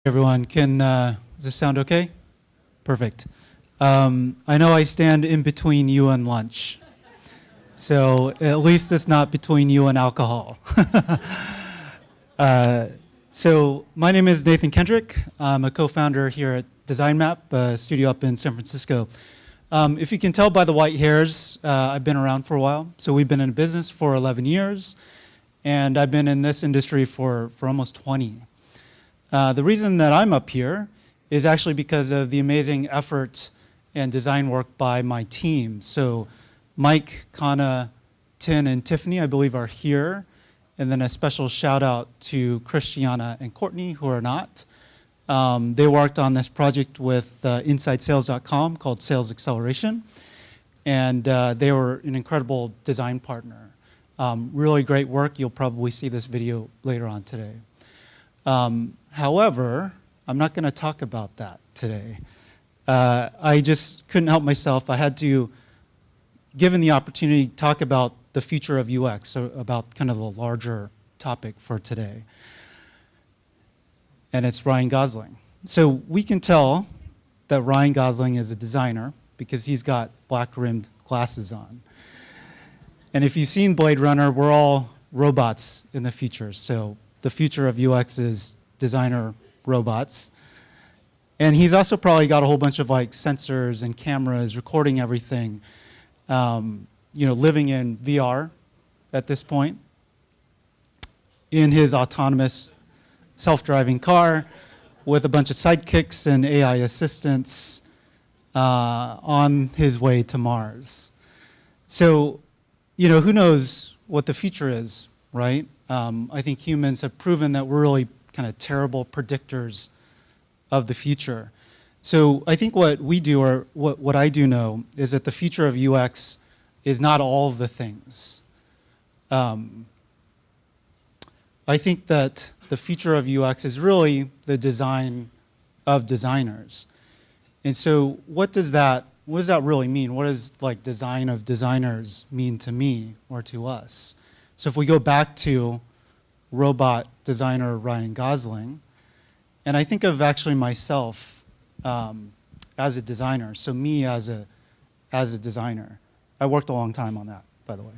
Everyone, does this sound okay? Perfect. I know I stand in between you and lunch, so at least it's not between you and alcohol. So my name is Nathan Kendrick. I'm a co-founder here at DesignMap, a studio up in San Francisco. If you can tell by the white hairs, I've been around for a while. So we've been in business for 11 years, and I've been in this industry for almost 20. The reason that I'm up here is actually because of the amazing effort and design work by my team. So Mike, Kahn, Tin, and Tiffany, I believe, are here. And then a special shout out to Christiana and Courtney, who are not. They worked on this project with InsideSales.com called Sales Acceleration. And they were an incredible design partner. Really great work. You'll probably see this video later on today. However, I'm not going to talk about that today. I just couldn't help myself. I had to, given the opportunity, talk about the future of UX, so about kind of the larger topic for today. And it's Ryan Gosling. So we can tell that Ryan Gosling is a designer because he's got black-rimmed glasses on. And if you've seen Blade Runner, we're all robots in the future. So the future of UX is designer robots. And he's also probably got a whole bunch of like sensors and cameras recording everything, living in VR at this point, in his autonomous self-driving car with a bunch of sidekicks and AI assistants on his way to Mars. So, who knows what the future is, right? I think humans have proven that we're really kind of terrible predictors of the future. So I think what we do, or what I do know, is that the future of UX is not all of the things. I think that the future of UX is really the design of designers. And so what does that really mean? What does like design of designers mean to me or to us? So if we go back to robot designer Ryan Gosling, and I think of actually myself as a designer, so me as a designer. I worked a long time on that, by the way.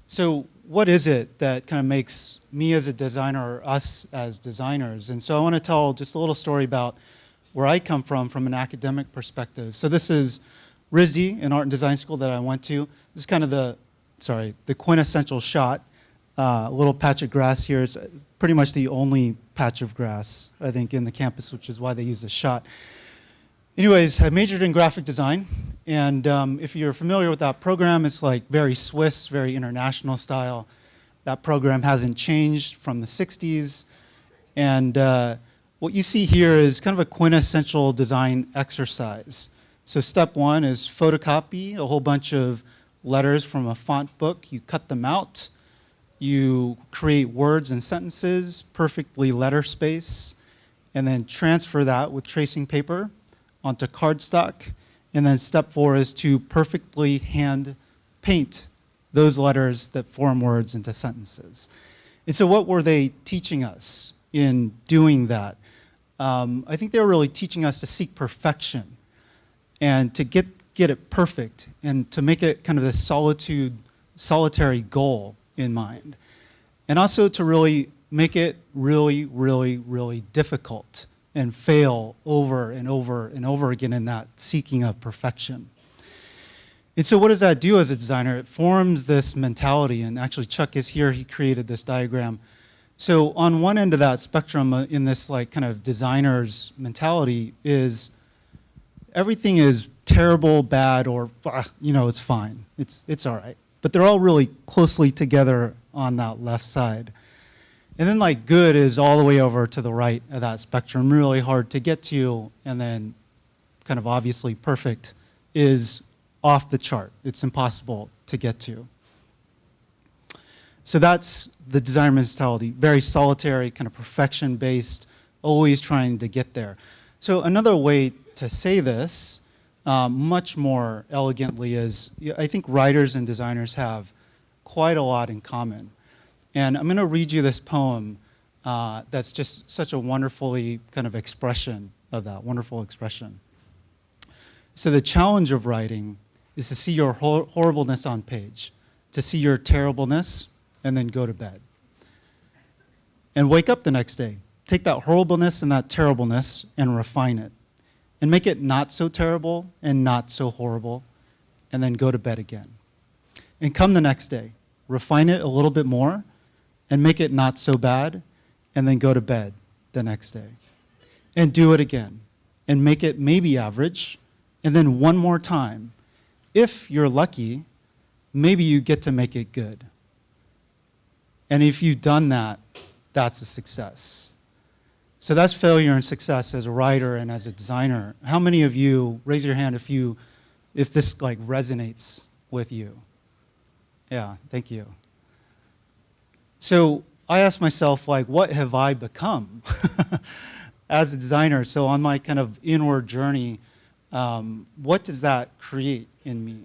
So what is it that kind of makes me as a designer or us as designers? And so I want to tell just a little story about where I come from an academic perspective. So this is RISD, an art and design school that I went to. This is kind of the quintessential shot. A little patch of grass here. It's pretty much the only patch of grass, I think, in the campus, which is why they use this shot. Anyways, I majored in graphic design, and if you're familiar with that program, it's like very Swiss, very international style. That program hasn't changed from the 60s, and what you see here is kind of a quintessential design exercise. So step one is photocopy a whole bunch of letters from a font book. You cut them out. You create words and sentences, perfectly letter space, and then transfer that with tracing paper onto cardstock. And then step four is to perfectly hand paint those letters that form words into sentences. And so what were they teaching us in doing that? I think they were really teaching us to seek perfection and to get it perfect and to make it kind of this solitary goal in mind. And also to really make it really, really, really difficult and fail over and over and over again in that seeking of perfection. And so what does that do as a designer? It forms this mentality, and actually Chuck is here, he created this diagram. So on one end of that spectrum in this like kind of designer's mentality is everything is terrible, bad, or it's fine, it's all right. But they're all really closely together on that left side. And then like good is all the way over to the right of that spectrum, really hard to get to, and then kind of obviously perfect is off the chart. It's impossible to get to. So that's the designer mentality, very solitary, kind of perfection-based, always trying to get there. So another way to say this much more elegantly is, I think writers and designers have quite a lot in common. And I'm going to read you this poem that's just such a wonderfully kind of expression of that, wonderful expression. So the challenge of writing is to see your horribleness on page, to see your terribleness, and then go to bed. And wake up the next day. Take that horribleness and that terribleness and refine it. And make it not so terrible and not so horrible, and then go to bed again. And come the next day, refine it a little bit more, and make it not so bad, and then go to bed the next day. And do it again, and make it maybe average, and then one more time. If you're lucky, maybe you get to make it good. And if you've done that, that's a success. So that's failure and success as a writer and as a designer. How many of you, raise your hand if this like resonates with you? Yeah, thank you. So I asked myself, like, what have I become as a designer? So on my kind of inward journey, what does that create in me?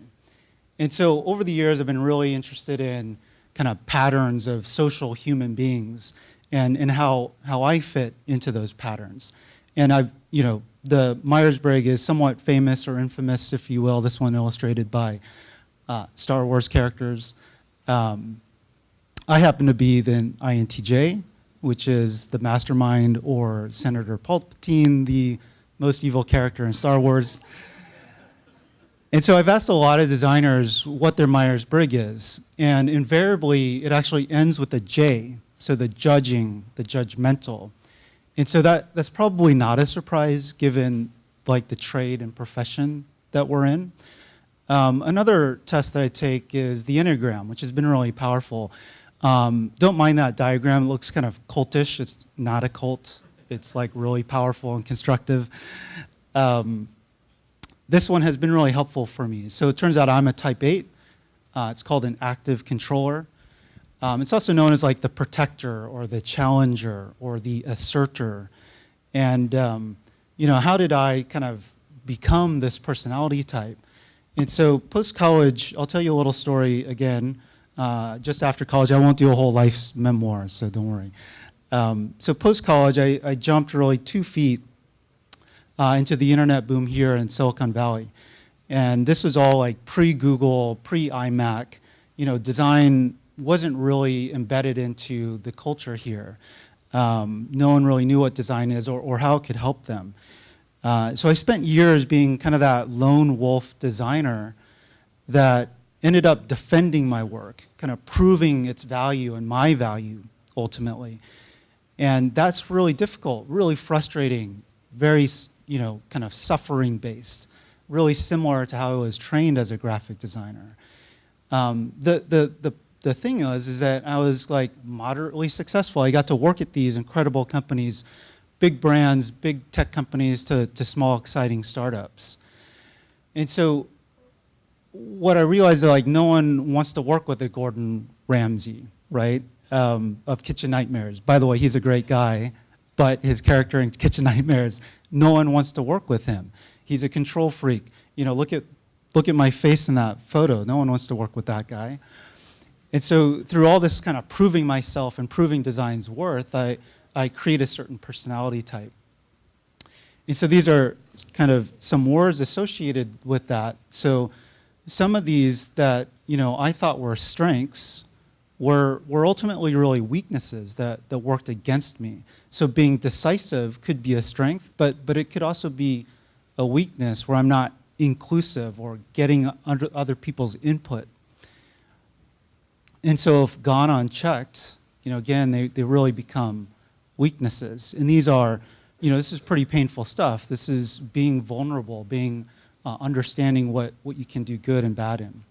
And so over the years, I've been really interested in kind of patterns of social human beings and how I fit into those patterns. And the Myers-Briggs is somewhat famous or infamous, if you will, this one illustrated by Star Wars characters. I happen to be the INTJ, which is the mastermind, or Senator Palpatine, the most evil character in Star Wars. And so I've asked a lot of designers what their Myers-Briggs is, and invariably it actually ends with a J, so the judging, the judgmental. And so that's probably not a surprise given like the trade and profession that we're in. Another test that I take is the Enneagram, which has been really powerful. Don't mind that diagram. It looks kind of cultish. It's not a cult. It's like really powerful and constructive. This one has been really helpful for me. So it turns out I'm a type 8. It's called an active controller. It's also known as like the protector or the challenger or the asserter. And how did I kind of become this personality type? And so post-college, I'll tell you a little story again. Just after college, I won't do a whole life's memoir, so don't worry. So post-college, I jumped really 2 feet into the internet boom here in Silicon Valley. And this was all like pre-Google, pre-iMac. Design wasn't really embedded into the culture here. No one really knew what design is or how it could help them. So I spent years being kind of that lone wolf designer that ended up defending my work, kind of proving its value and my value ultimately. And that's really difficult, really frustrating, very kind of suffering based, really similar to how I was trained as a graphic designer. The thing is that I was like moderately successful. I got to work at these incredible companies, big brands, big tech companies to small exciting startups. And so what I realized is like no one wants to work with a Gordon Ramsay, right, of Kitchen Nightmares. By the way, he's a great guy, but his character in Kitchen Nightmares, no one wants to work with him. He's a control freak. Look at my face in that photo. No one wants to work with that guy. And so through all this kind of proving myself and proving design's worth, I create a certain personality type. And so these are kind of some words associated with that. So some of these that I thought were strengths were ultimately really weaknesses that worked against me. So being decisive could be a strength, but it could also be a weakness where I'm not inclusive or getting under other people's input. And so if gone unchecked, again, they really become weaknesses. And these are, this is pretty painful stuff. This is being vulnerable, being understanding what you can do good and bad in.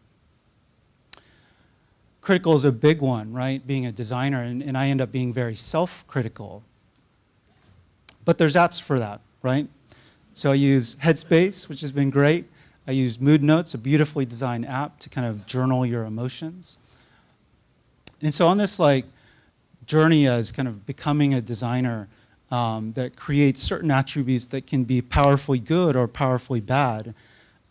Critical is a big one, right? Being a designer, and I end up being very self-critical. But there's apps for that, right? So I use Headspace, which has been great. I use Mood Notes, a beautifully designed app to kind of journal your emotions. And so on this journey as kind of becoming a designer that creates certain attributes that can be powerfully good or powerfully bad,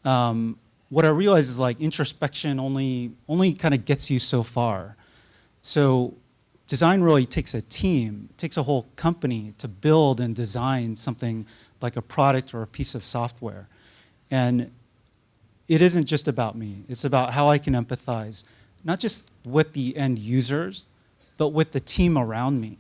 what I realize is introspection only kind of gets you so far. So design really takes a team, takes a whole company to build and design something like a product or a piece of software. And it isn't just about me. It's about how I can empathize, not just with the end users, but with the team around me.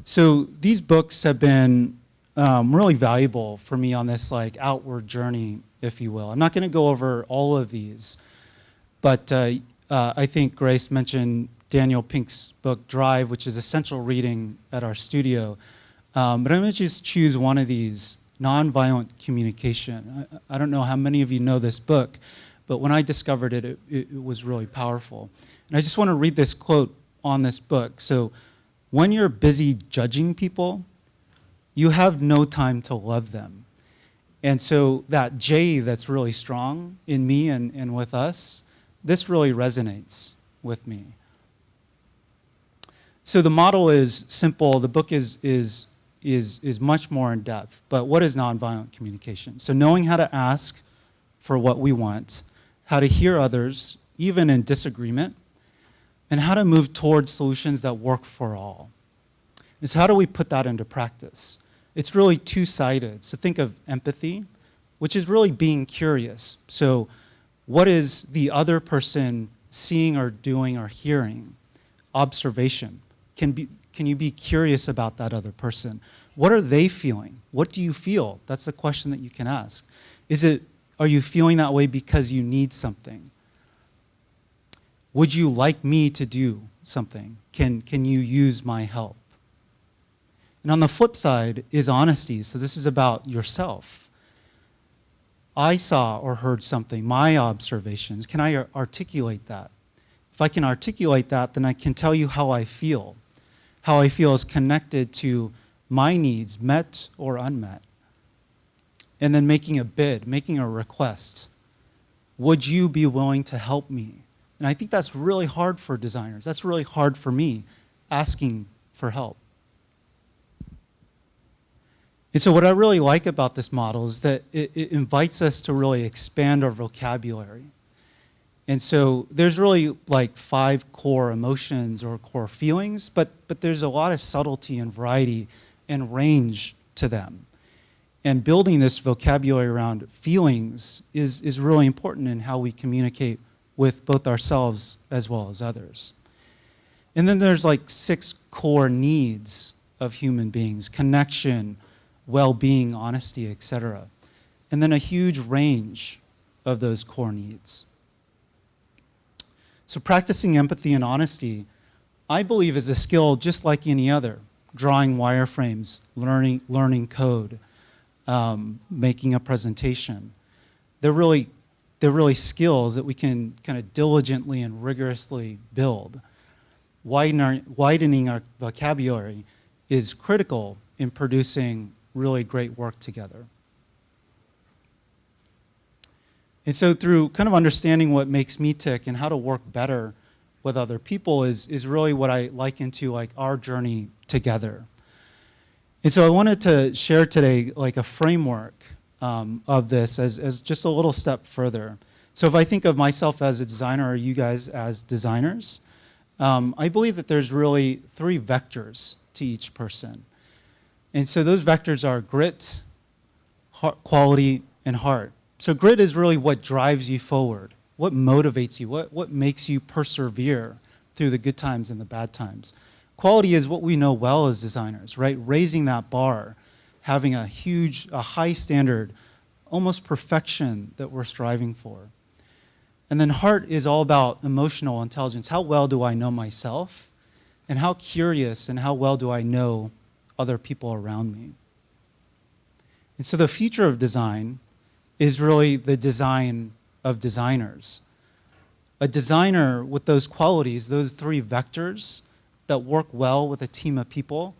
So these books have been really valuable for me on this like outward journey, if you will. I'm not going to go over all of these, but I think Grace mentioned Daniel Pink's book, Drive, which is essential reading at our studio. But I'm going to just choose one of these, Nonviolent Communication. I don't know how many of you know this book, but when I discovered it, it was really powerful. And I just want to read this quote on this book. So, when you're busy judging people, you have no time to love them. And so that J that's really strong in me and with us, this really resonates with me. So the model is simple. The book is much more in depth. But what is nonviolent communication? So knowing how to ask for what we want, how to hear others, even in disagreement, and how to move towards solutions that work for all. It's how do we put that into practice? It's really two-sided. So think of empathy, which is really being curious. So what is the other person seeing or doing or hearing? Observation. Can you be curious about that other person? What are they feeling? What do you feel? That's the question that you can ask. Are you feeling that way because you need something? Would you like me to do something? Can you use my help? And on the flip side is honesty. So this is about yourself. I saw or heard something, my observations. Can I articulate that? If I can articulate that, then I can tell you how I feel. How I feel is connected to my needs, met or unmet. And then making a bid, making a request. Would you be willing to help me? And I think that's really hard for designers. That's really hard for me, asking for help. And so what I really like about this model is that it invites us to really expand our vocabulary. And so there's really like 5 core emotions or core feelings, but there's a lot of subtlety and variety and range to them. And building this vocabulary around feelings is really important in how we communicate with both ourselves as well as others. And then there's like 6 core needs of human beings: connection, well-being, honesty, etc. And then a huge range of those core needs. So practicing empathy and honesty, I believe, is a skill just like any other. Drawing wireframes, learning code, making a presentation. They're really skills that we can kind of diligently and rigorously build. Widening our vocabulary is critical in producing really great work together. And so through kind of understanding what makes me tick and how to work better with other people is really what I liken to like our journey together. And so I wanted to share today like a framework of this as just a little step further. So if I think of myself as a designer or you guys as designers, I believe that there's really 3 vectors to each person. And so those vectors are grit, quality, and heart. So grit is really what drives you forward, what motivates you, what makes you persevere through the good times and the bad times. Quality is what we know well as designers, right? Raising that bar, having a high standard, almost perfection that we're striving for. And then heart is all about emotional intelligence. How well do I know myself? And how curious and how well do I know other people around me? And so the future of design is really the design of designers. A designer with those qualities, those 3 vectors that work well with a team of people,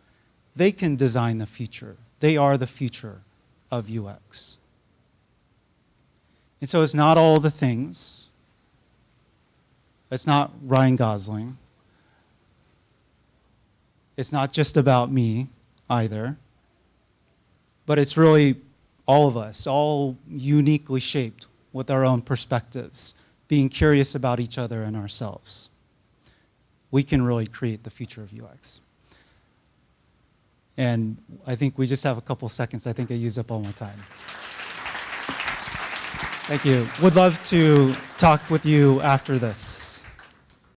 they can design the future. They are the future of UX. And so it's not all the things. It's not Ryan Gosling. It's not just about me either. But it's really all of us, all uniquely shaped with our own perspectives being curious about each other and ourselves, we can really create the future of UX. And I think we just have a couple seconds. I think I used up all my time. Thank you. Would love to talk with you after this.